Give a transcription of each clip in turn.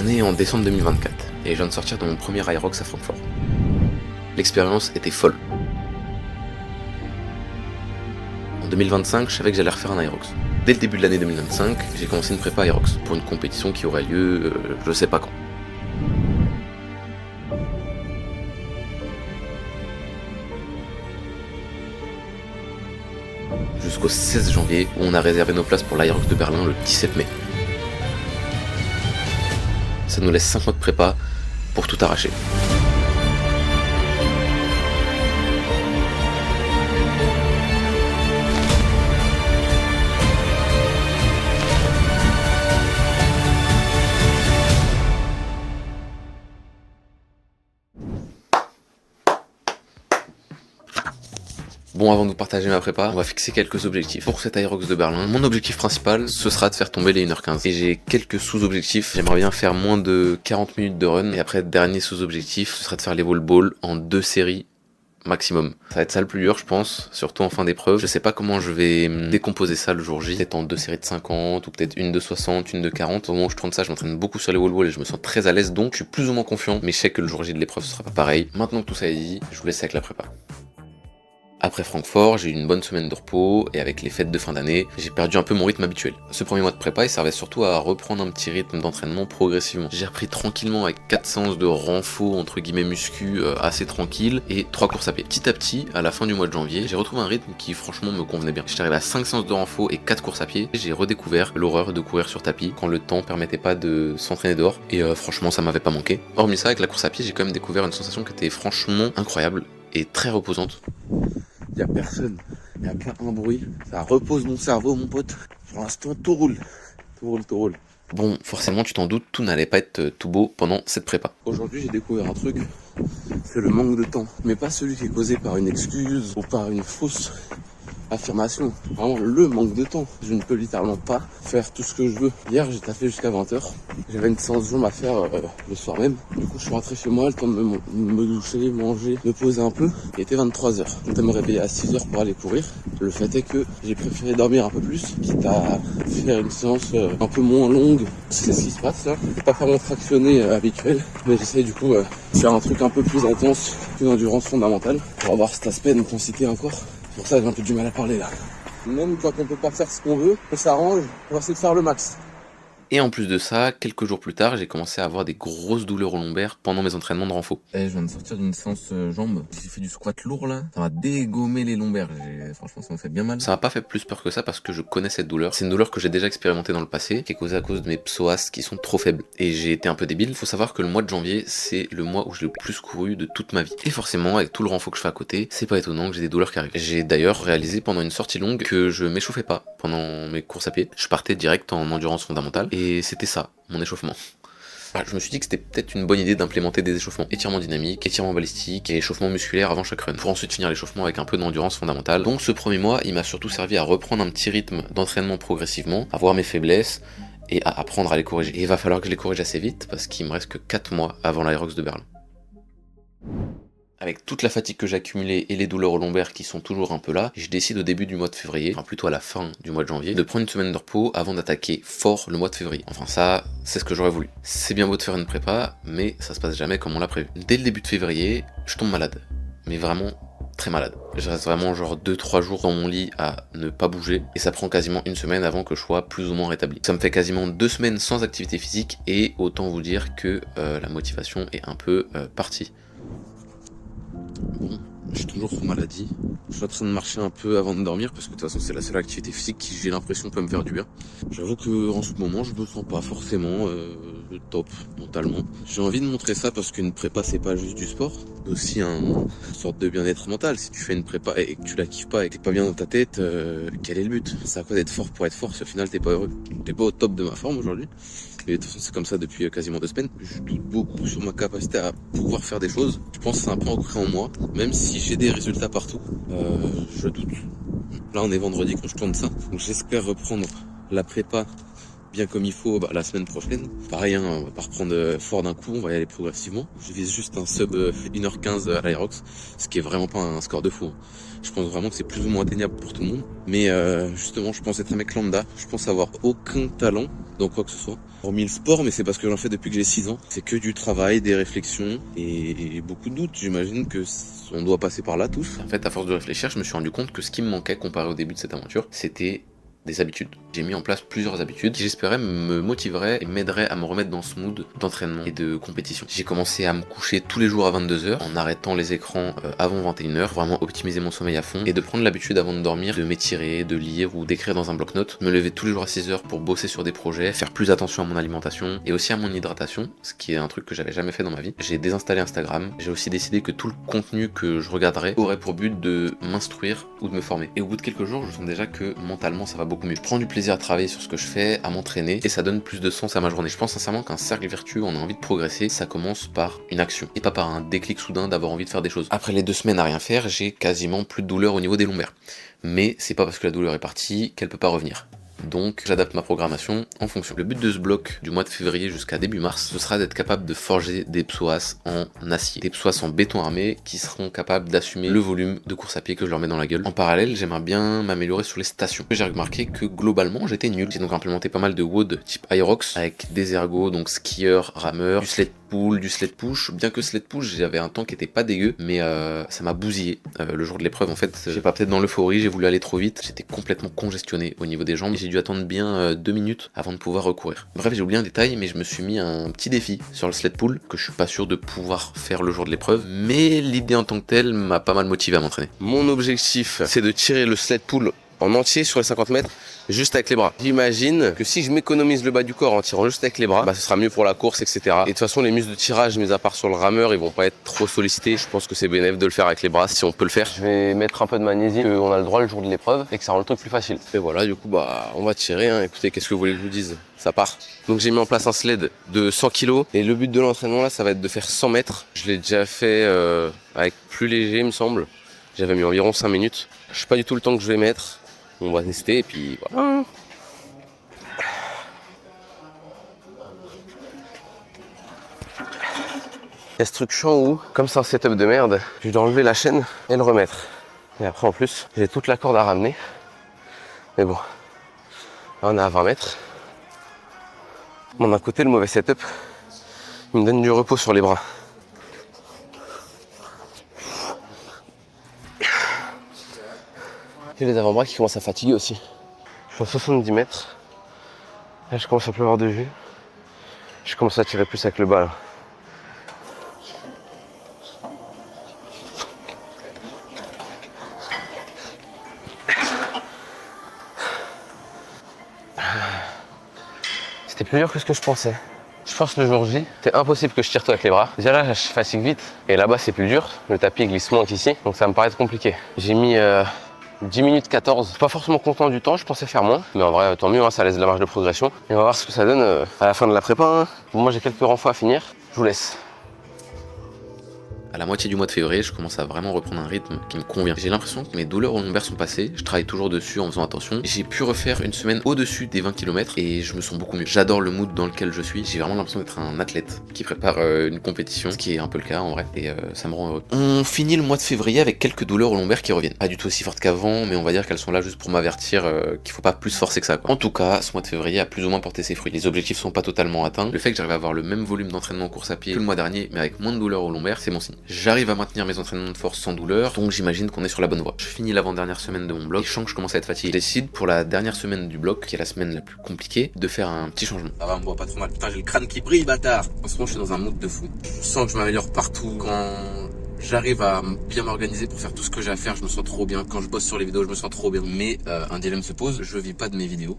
On est en décembre 2024 et je viens de sortir de mon premier Aerox à Francfort. L'expérience était folle. En 2025, je savais que j'allais refaire un Aerox. Dès le début de l'année 2025, j'ai commencé une prépa Aerox pour une compétition qui aurait lieu je sais pas quand. Jusqu'au 16 janvier où on a réservé nos places pour l'Aerox de Berlin le 17 mai. Ça nous laisse 5 mois de prépa pour tout arracher. Bon, avant de vous partager ma prépa, on va fixer quelques objectifs. Pour cet Aerox de Berlin, mon objectif principal, ce sera de faire tomber les 1h15. Et j'ai quelques sous-objectifs. J'aimerais bien faire moins de 40 minutes de run. Et après, dernier sous-objectif, ce sera de faire les wall balls en 2 séries maximum. Ça va être ça le plus dur, je pense, surtout en fin d'épreuve. Je sais pas comment je vais décomposer ça le jour J. Peut-être en 2 séries de 50, ou peut-être une de 60, une de 40. Au moment où je tourne ça, je m'entraîne beaucoup sur les wall balls et je me sens très à l'aise, donc je suis plus ou moins confiant. Mais je sais que le jour J de l'épreuve, ce sera pas pareil. Maintenant que tout ça est dit, je vous laisse avec la prépa. Après Francfort, j'ai eu une bonne semaine de repos et avec les fêtes de fin d'année, j'ai perdu un peu mon rythme habituel. Ce premier mois de prépa, il servait surtout à reprendre un petit rythme d'entraînement progressivement. J'ai repris tranquillement avec 4 séances de renfo entre guillemets muscu assez tranquille et 3 courses à pied. Petit à petit, à la fin du mois de janvier, j'ai retrouvé un rythme qui franchement me convenait bien. J'étais arrivé à 5 séances de renfo et 4 courses à pied. J'ai redécouvert l'horreur de courir sur tapis quand le temps permettait pas de s'entraîner dehors et franchement ça m'avait pas manqué. Hormis ça, avec la course à pied, j'ai quand même découvert une sensation qui était franchement incroyable et très reposante. Il n'y a personne, il n'y a pas un bruit. Ça repose mon cerveau, mon pote. Pour l'instant, tout roule. Tout roule. Bon, forcément, tu t'en doutes, tout n'allait pas être tout beau pendant cette prépa. Aujourd'hui, j'ai découvert un truc. C'est le manque de temps. Mais pas celui qui est causé par une excuse ou par une fausse affirmation. Vraiment le manque de temps. Je ne peux littéralement pas faire tout ce que je veux. Hier, j'ai taffé jusqu'à 20h. J'avais une séance de jambes à faire le soir même. Du coup, je suis rentré chez moi, le temps de me doucher, manger, me poser un peu. Il était 23h. Je me réveiller à 6h pour aller courir. Le fait est que j'ai préféré dormir un peu plus, quitte à faire une séance un peu moins longue. C'est ce qui se passe là. Je vais pas faire mon fractionné habituel, mais j'essaie du coup de faire un truc un peu plus intense, plus d'endurance fondamentale, pour avoir cet aspect d'intensité encore. Pour ça, j'ai un peu du mal à parler là. Même quand on peut pas faire ce qu'on veut, on s'arrange, on va essayer de faire le max. Et en plus de ça, quelques jours plus tard, j'ai commencé à avoir des grosses douleurs aux lombaires pendant mes entraînements de renfo. Je viens de sortir d'une séance jambes. J'ai fait du squat lourd là. Ça m'a dégommé les lombaires. Franchement, ça me fait bien mal. Ça m'a pas fait plus peur que ça parce que je connais cette douleur. C'est une douleur que j'ai déjà expérimentée dans le passé, qui est causée à cause de mes psoas qui sont trop faibles. Et j'ai été un peu débile. Il faut savoir que le mois de janvier, c'est le mois où j'ai le plus couru de toute ma vie. Et forcément, avec tout le renfo que je fais à côté, c'est pas étonnant que j'ai des douleurs qui arrivent. J'ai d'ailleurs réalisé pendant une sortie longue que je m'échauffais pas pendant mes courses à pied. Je partais direct en endurance fondamentale et c'était ça, mon échauffement. Je me suis dit que c'était peut-être une bonne idée d'implémenter des échauffements étirement dynamiques, étirement balistique et échauffement musculaire avant chaque run, pour ensuite finir l'échauffement avec un peu d'endurance fondamentale. Donc ce premier mois, il m'a surtout servi à reprendre un petit rythme d'entraînement progressivement, à voir mes faiblesses et à apprendre à les corriger. Et il va falloir que je les corrige assez vite parce qu'il me reste que 4 mois avant l'Aerox de Berlin. Avec toute la fatigue que j'ai accumulée et les douleurs aux lombaires qui sont toujours un peu là, je décide au début du mois de février, enfin plutôt à la fin du mois de janvier, de prendre une semaine de repos avant d'attaquer fort le mois de février. Enfin ça, c'est ce que j'aurais voulu. C'est bien beau de faire une prépa, mais ça se passe jamais comme on l'a prévu. Dès le début de février, je tombe malade. Mais vraiment très malade. Je reste vraiment genre 2-3 jours dans mon lit à ne pas bouger, et ça prend quasiment une semaine avant que je sois plus ou moins rétabli. Ça me fait quasiment 2 semaines sans activité physique, et autant vous dire que la motivation est un peu partie. Bon, je suis toujours sous maladie. Je suis en train de marcher un peu avant de dormir parce que de toute façon c'est la seule activité physique qui j'ai l'impression peut me faire du bien. J'avoue que en ce moment je me sens pas forcément top mentalement. J'ai envie de montrer ça parce qu'une prépa c'est pas juste du sport, c'est aussi une sorte de bien-être mental. Si tu fais une prépa et que tu la kiffes pas et que t'es pas bien dans ta tête, quel est le but? C'est à quoi d'être fort pour être fort si au final t'es pas heureux? T'es pas au top de ma forme aujourd'hui. Et de toute façon c'est comme ça depuis quasiment 2 semaines. Je doute beaucoup sur ma capacité à pouvoir faire des choses. Je pense que c'est un peu ancré en moi, même si j'ai des résultats partout. Je doute. Là on est vendredi quand je tourne ça, donc j'espère reprendre la prépa bien comme il faut la semaine prochaine. Pareil, on va pas reprendre fort d'un coup, on va y aller progressivement. Je vise juste un sub 1h15 à l'Aerox, ce qui est vraiment pas un score de fou. Je pense vraiment que c'est plus ou moins atteignable pour tout le monde. Mais justement, je pense être un mec lambda. Je pense avoir aucun talent dans quoi que ce soit. Hormis le sport, mais c'est parce que j'en fais depuis que j'ai 6 ans. C'est que du travail, des réflexions et beaucoup de doutes. J'imagine que on doit passer par là tous. En fait, à force de réfléchir, je me suis rendu compte que ce qui me manquait comparé au début de cette aventure, c'était des habitudes. J'ai mis en place plusieurs habitudes qui j'espérais me motiveraient et m'aideraient à me remettre dans ce mood d'entraînement et de compétition. J'ai commencé à me coucher tous les jours à 22h en arrêtant les écrans avant 21h, vraiment optimiser mon sommeil à fond et de prendre l'habitude avant de dormir de m'étirer, de lire ou d'écrire dans un bloc-notes, me lever tous les jours à 6h pour bosser sur des projets, faire plus attention à mon alimentation et aussi à mon hydratation, ce qui est un truc que j'avais jamais fait dans ma vie. J'ai désinstallé Instagram, j'ai aussi décidé que tout le contenu que je regarderais aurait pour but de m'instruire ou de me former. Et au bout de quelques jours, je sens déjà que mentalement ça va beaucoup mieux. Je prends du plaisir à travailler sur ce que je fais, à m'entraîner, et ça donne plus de sens à ma journée. Je pense sincèrement qu'un cercle vertueux, on a envie de progresser, ça commence par une action, et pas par un déclic soudain d'avoir envie de faire des choses. Après les 2 semaines à rien faire, j'ai quasiment plus de douleur au niveau des lombaires. Mais c'est pas parce que la douleur est partie qu'elle peut pas revenir. Donc j'adapte ma programmation en fonction. Le but de ce bloc du mois de février jusqu'à début mars, ce sera d'être capable de forger des psoas en acier. Des psoas en béton armé qui seront capables d'assumer le volume de course à pied que je leur mets dans la gueule. En parallèle, j'aimerais bien m'améliorer sur les stations. J'ai remarqué que globalement j'étais nul. J'ai donc implémenté pas mal de WOD type Aerox avec des ergos, donc skieur, rameur, du sled pull, du sled push. Bien que sled push, j'avais un temps qui était pas dégueu, mais ça m'a bousillé le jour de l'épreuve. En fait, j'ai pas peut-être dans l'euphorie, j'ai voulu aller trop vite. J'étais complètement congestionné au niveau des jambes. J'ai dû attendre bien 2 minutes avant de pouvoir recourir. Bref, j'ai oublié un détail, mais je me suis mis un petit défi sur le sled pull que je suis pas sûr de pouvoir faire le jour de l'épreuve, mais l'idée en tant que telle m'a pas mal motivé à m'entraîner. Mon objectif, c'est de tirer le sled pull en entier sur les 50 mètres, juste avec les bras. J'imagine que si je m'économise le bas du corps en tirant juste avec les bras, ce sera mieux pour la course, etc. Et de toute façon, les muscles de tirage, mis à part sur le rameur, ils vont pas être trop sollicités. Je pense que c'est bénéfique de le faire avec les bras si on peut le faire. Je vais mettre un peu de magnésie, qu'on a le droit le jour de l'épreuve et que ça rend le truc plus facile. Et voilà, du coup, on va tirer. Écoutez, qu'est-ce que vous voulez que je vous dise ? Ça part. Donc j'ai mis en place un sled de 100 kg et le but de l'entraînement là, ça va être de faire 100 mètres. Je l'ai déjà fait avec plus léger, il me semble. J'avais mis environ 5 minutes. Je sais pas du tout le temps que je vais mettre. On va tester et puis voilà. Il y a ce truc chiant où, comme c'est un setup de merde, je dois enlever la chaîne et le remettre. Et après en plus, j'ai toute la corde à ramener. Mais bon, là on est à 20 mètres. Bon, d'un côté, le mauvais setup, il me donne du repos sur les bras. J'ai les avant-bras qui commencent à fatiguer aussi. Je suis à 70 mètres. Là, je commence à plus avoir de vue. Je commence à tirer plus avec le bas là. C'était plus dur que ce que je pensais. Je pense que le jour J, c'est impossible que je tire tout avec les bras. Déjà là, je fatigue vite. Et là-bas, c'est plus dur. Le tapis glisse moins qu'ici. Donc ça me paraît compliqué. J'ai mis 10 minutes 14. Pas forcément content du temps, je pensais faire moins. Mais en vrai, tant mieux, ça laisse de la marge de progression. Et on va voir ce que ça donne à la fin de la prépa. Bon, moi, j'ai quelques renforts à finir. Je vous laisse. À la moitié du mois de février, je commence à vraiment reprendre un rythme qui me convient. J'ai l'impression que mes douleurs aux lombaires sont passées, je travaille toujours dessus en faisant attention. J'ai pu refaire une semaine au-dessus des 20 km et je me sens beaucoup mieux. J'adore le mood dans lequel je suis, j'ai vraiment l'impression d'être un athlète qui prépare une compétition, ce qui est un peu le cas en vrai, et ça me rend heureux. On finit le mois de février avec quelques douleurs aux lombaires qui reviennent. Pas du tout aussi fortes qu'avant, mais on va dire qu'elles sont là juste pour m'avertir qu'il faut pas plus forcer que ça, quoi. En tout cas, ce mois de février a plus ou moins porté ses fruits. Les objectifs sont pas totalement atteints. Le fait que j'arrive à avoir le même volume d'entraînement en course à pied que le mois dernier, mais avec moins de douleurs aux lombaires, c'est bon signe. J'arrive à maintenir mes entraînements de force sans douleur, donc j'imagine qu'on est sur la bonne voie. Je finis l'avant-dernière semaine de mon bloc, et je sens que je commence à être fatigué. Je décide pour la dernière semaine du bloc, qui est la semaine la plus compliquée, de faire un petit changement. Ça va, on me voit pas trop mal. Putain, j'ai le crâne qui brille, bâtard. En ce moment, je suis dans un mood de fou. Je sens que je m'améliore partout. Quand j'arrive à bien m'organiser pour faire tout ce que j'ai à faire, je me sens trop bien. Quand je bosse sur les vidéos, je me sens trop bien. Mais un dilemme se pose, je vis pas de mes vidéos.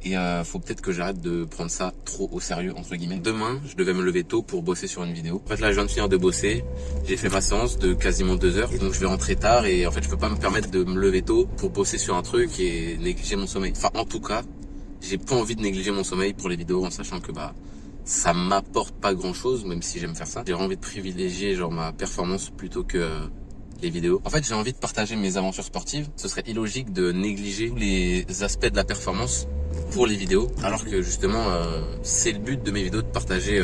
Et faut peut-être que j'arrête de prendre ça trop au sérieux, entre guillemets. Demain, je devais me lever tôt pour bosser sur une vidéo. En fait, là, je viens de finir de bosser. J'ai fait ma séance de quasiment 2 heures. Donc, je vais rentrer tard et en fait, je peux pas me permettre de me lever tôt pour bosser sur un truc et négliger mon sommeil. Enfin, en tout cas, j'ai pas envie de négliger mon sommeil pour les vidéos en sachant que ça m'apporte pas grand chose, même si j'aime faire ça. J'ai envie de privilégier genre ma performance plutôt que les vidéos. En fait, j'ai envie de partager mes aventures sportives. Ce serait illogique de négliger tous les aspects de la performance pour les vidéos, alors que justement c'est le but de mes vidéos de partager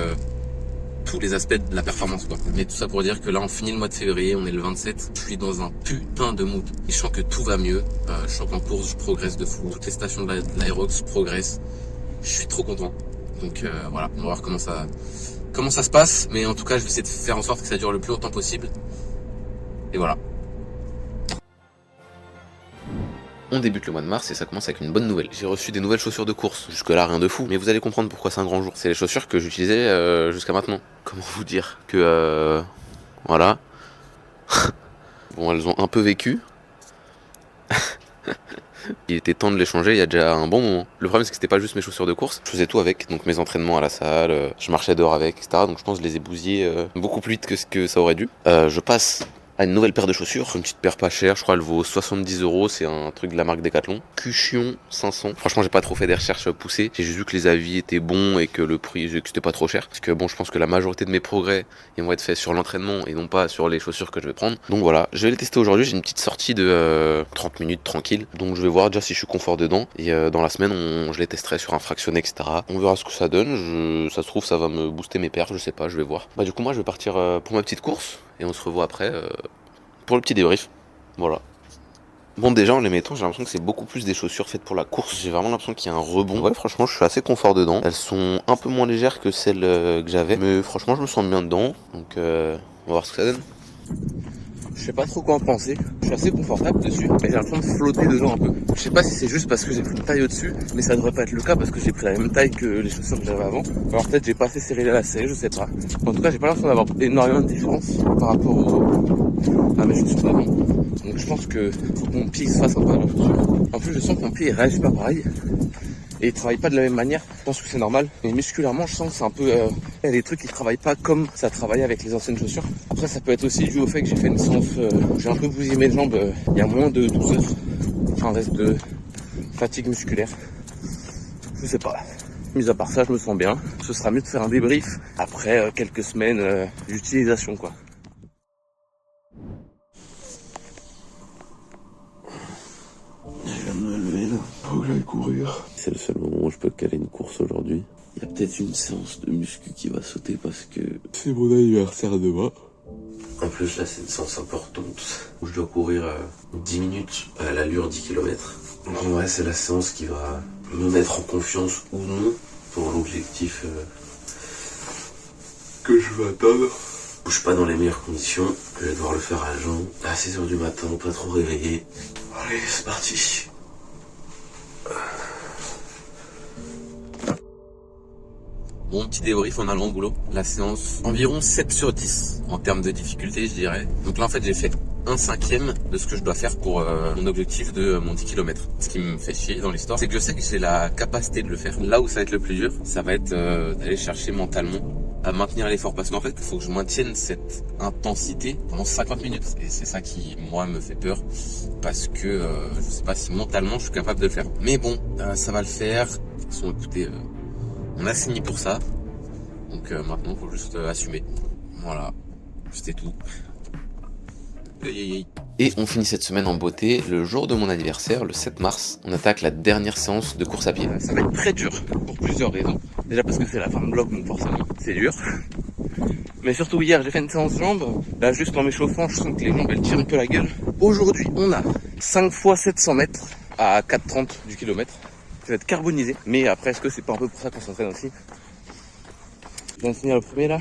tous les aspects de la performance quoi. Mais tout ça pour dire que là on finit le mois de février, on est le 27, je suis dans un putain de mood. Et je sens que tout va mieux, je sens qu'en course je progresse de fou, toutes les stations de l'Aerox progressent, je suis trop content. Donc voilà, on va voir comment ça se passe, mais en tout cas je vais essayer de faire en sorte que ça dure le plus longtemps possible. Et voilà. On débute le mois de mars et ça commence avec une bonne nouvelle. J'ai reçu des nouvelles chaussures de course. Jusque là rien de fou, mais vous allez comprendre pourquoi c'est un grand jour. C'est les chaussures que j'utilisais jusqu'à maintenant. Comment vous dire que voilà. Bon, elles ont un peu vécu. Il était temps de les changer il y a déjà un bon moment. Le problème c'est que c'était pas juste mes chaussures de course, je faisais tout avec, donc mes entraînements à la salle, je marchais dehors avec, etc. Donc je pense que je les ai bousillés beaucoup plus vite que ce que ça aurait dû. Je passe à une nouvelle paire de chaussures, une petite paire pas chère, je crois elle vaut 70 €, c'est un truc de la marque Decathlon. Cuchion 500. Franchement j'ai pas trop fait des recherches poussées, j'ai juste vu que les avis étaient bons et que le prix, que c'était pas trop cher. Parce que bon, je pense que la majorité de mes progrès ils vont être faits sur l'entraînement et non pas sur les chaussures que je vais prendre. Donc voilà, je vais les tester aujourd'hui, j'ai une petite sortie de 30 minutes tranquille. Donc je vais voir déjà si je suis confort dedans. Et dans la semaine je les testerai sur un fractionné, etc. On verra ce que ça donne, ça se trouve ça va me booster mes perfs, je sais pas, je vais voir. Bah du coup moi je vais partir pour ma petite course et on se revoit après pour le petit débrief. Voilà. Bon déjà en les mettant j'ai l'impression que c'est beaucoup plus des chaussures faites pour la course. J'ai vraiment l'impression qu'il y a un rebond. Ouais franchement je suis assez confort dedans. Elles sont un peu moins légères que celles que j'avais. Mais franchement je me sens bien dedans. Donc on va voir ce que ça donne. Je sais pas trop quoi en penser, je suis assez confortable dessus, mais j'ai l'impression de flotter dedans un peu. Je sais pas si c'est juste parce que j'ai pris une taille au-dessus, mais ça devrait pas être le cas parce que j'ai pris la même taille que les chaussures que j'avais avant. Alors peut-être j'ai pas assez serré les lacets, je sais pas. En tout cas j'ai pas l'impression d'avoir énormément de différence par rapport à mes chaussures d'avant. Donc je pense que faut que mon pied se fasse un peu à la chaussure. En plus je sens que mon pied il réagit pas pareil. Et il travaille pas de la même manière, je pense que c'est normal. Mais musculairement, je sens que c'est un peu... il y a des trucs qui travaillent pas comme ça travaillait avec les anciennes chaussures. Après, ça peut être aussi dû au fait que j'ai fait une séance où j'ai un peu bousillé mes jambes il y a moins de 12 heures. Enfin, reste de fatigue musculaire. Je sais pas. Mis à part ça, je me sens bien. Ce sera mieux de faire un débrief après quelques semaines d'utilisation, quoi. Je viens de me lever là, faut que j'aille courir. C'est le seul moment où je peux caler une course aujourd'hui. Il y a peut-être une séance de muscu qui va sauter parce que c'est mon anniversaire demain. En plus là c'est une séance importante où je dois courir 10 minutes à l'allure 10 km. Donc en vrai c'est la séance qui va me mettre en confiance ou non pour l'objectif que je veux atteindre. Je suis pas dans les meilleures conditions, je vais devoir le faire à jeun, à 6h du matin, pas trop réveillé. Allez, c'est parti. Bon petit débrief en allant au boulot. La séance, environ 7 sur 10 en termes de difficulté, je dirais. Donc là en fait j'ai fait 1/5 de ce que je dois faire pour mon objectif de mon 10 km. Ce qui me fait chier dans l'histoire, c'est que je sais que j'ai la capacité de le faire. Là où ça va être le plus dur, ça va être d'aller chercher mentalement à maintenir l'effort, parce qu'en fait il faut que je maintienne cette intensité pendant 50 minutes et c'est ça qui moi me fait peur parce que je sais pas si mentalement je suis capable de le faire, mais bon ça va le faire. De toute façon écoutez, on a signé pour ça, donc maintenant il faut juste assumer. Voilà, c'était tout. Et on finit cette semaine en beauté. Le jour de mon anniversaire, le 7 mars, on attaque la dernière séance de course à pied. Ça va être très dur pour plusieurs raisons. Déjà parce que c'est la fin de bloc, donc forcément c'est dur. Mais surtout hier j'ai fait une séance jambes. Là juste en m'échauffant je sens que les jambes elles tirent un peu la gueule. Aujourd'hui on a 5 fois 700 mètres à 4,30 du kilomètre. Ça va être carbonisé. Mais après est-ce que c'est pas un peu pour ça qu'on s'entraîne aussi? Je viens de finir le premier là.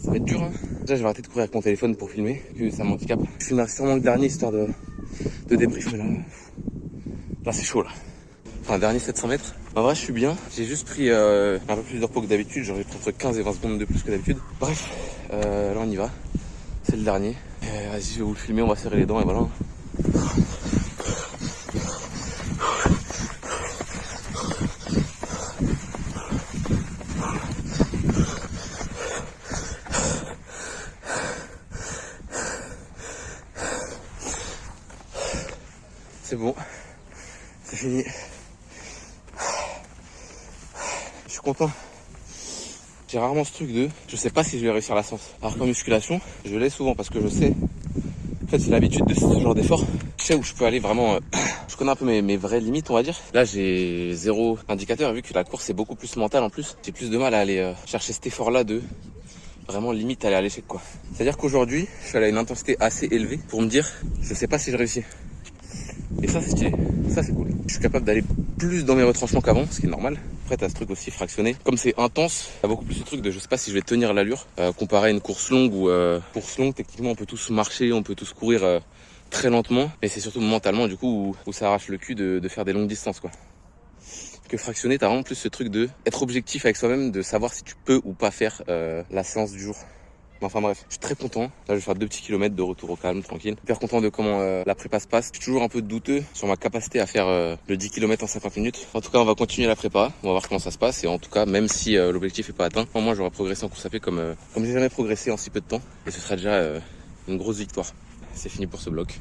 Ça va être dur hein. Déjà je vais arrêter de courir avec mon téléphone pour filmer, que ça m'handicape. Je filmerai sûrement le dernier histoire de débrief, mais là c'est chaud là. Enfin dernier 700 mètres. En vrai je suis bien, j'ai juste pris un peu plus de repos que d'habitude, j'aurais pris entre 15 et 20 secondes de plus que d'habitude. Bref, là on y va, c'est le dernier. Vas-y je vais vous le filmer, on va serrer les dents et voilà. C'est bon, c'est fini. Je suis content. J'ai rarement ce truc de je sais pas si je vais réussir la séance. Alors qu'en musculation, je l'ai souvent parce que je sais. En fait, c'est l'habitude de ce genre d'effort. Je sais où je peux aller vraiment Je connais un peu mes vraies limites, on va dire. Là, j'ai zéro indicateur, vu que la course est beaucoup plus mentale en plus. J'ai plus de mal à aller chercher cet effort-là de vraiment limite aller à l'échec, quoi. C'est-à-dire qu'aujourd'hui, je suis allé à une intensité assez élevée pour me dire, je sais pas si je réussis. Et ça, c'est stylé. Ça, c'est cool. Je suis capable d'aller plus dans mes retranchements qu'avant, ce qui est normal. Après, t'as ce truc aussi fractionné. Comme c'est intense, t'as beaucoup plus ce truc de je sais pas si je vais tenir l'allure. Comparé à une course longue où, course longue, techniquement, on peut tous marcher, on peut tous courir très lentement. Mais c'est surtout mentalement, du coup, où ça arrache le cul de faire des longues distances, quoi. Que fractionner, t'as vraiment plus ce truc de être objectif avec soi-même, de savoir si tu peux ou pas faire la séance du jour. Enfin bref, je suis très content. Là, je vais faire 2 petits kilomètres de retour au calme, tranquille. Hyper content de comment la prépa se passe. Je suis toujours un peu douteux sur ma capacité à faire le 10 km en 50 minutes. En tout cas, on va continuer la prépa. On va voir comment ça se passe. Et en tout cas, même si l'objectif est pas atteint, moi, j'aurai progressé en course à pied comme j'ai jamais progressé en si peu de temps. Et ce sera déjà une grosse victoire. C'est fini pour ce bloc.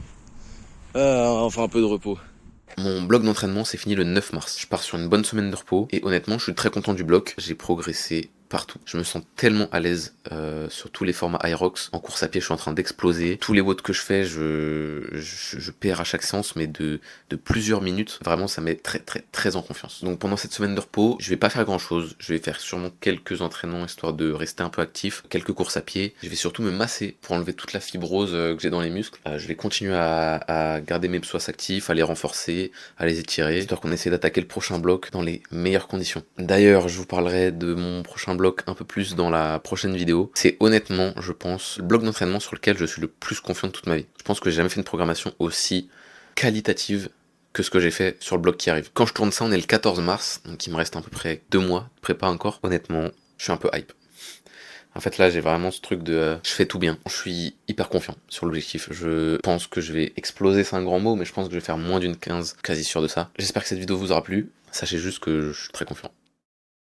Enfin, un peu de repos. Mon bloc d'entraînement c'est fini le 9 mars. Je pars sur une bonne semaine de repos et honnêtement je suis très content du bloc. J'ai progressé partout. Je me sens tellement à l'aise sur tous les formats Hyrox. En course à pied je suis en train d'exploser. Tous les watts que je fais je perds à chaque séance mais de plusieurs minutes. Vraiment ça met très en confiance. Donc pendant cette semaine de repos je vais pas faire grand chose. Je vais faire sûrement quelques entraînements histoire de rester un peu actif. Quelques courses à pied. Je vais surtout me masser pour enlever toute la fibrose que j'ai dans les muscles. Je vais continuer à garder mes psoas actifs, à les renforcer, à les étirer, histoire qu'on essaie d'attaquer le prochain bloc dans les meilleures conditions. D'ailleurs, je vous parlerai de mon prochain bloc un peu plus dans la prochaine vidéo. C'est honnêtement, je pense, le bloc d'entraînement sur lequel je suis le plus confiant de toute ma vie. Je pense que j'ai jamais fait une programmation aussi qualitative que ce que j'ai fait sur le bloc qui arrive. Quand je tourne ça, on est le 14 mars, donc il me reste à peu près 2 mois de prépa encore. Honnêtement, je suis un peu hype. En fait là j'ai vraiment ce truc de je fais tout bien, je suis hyper confiant sur l'objectif, je pense que je vais exploser, c'est un grand mot, mais je pense que je vais faire moins d'une 15, quasi sûr de ça. J'espère que cette vidéo vous aura plu, sachez juste que je suis très confiant.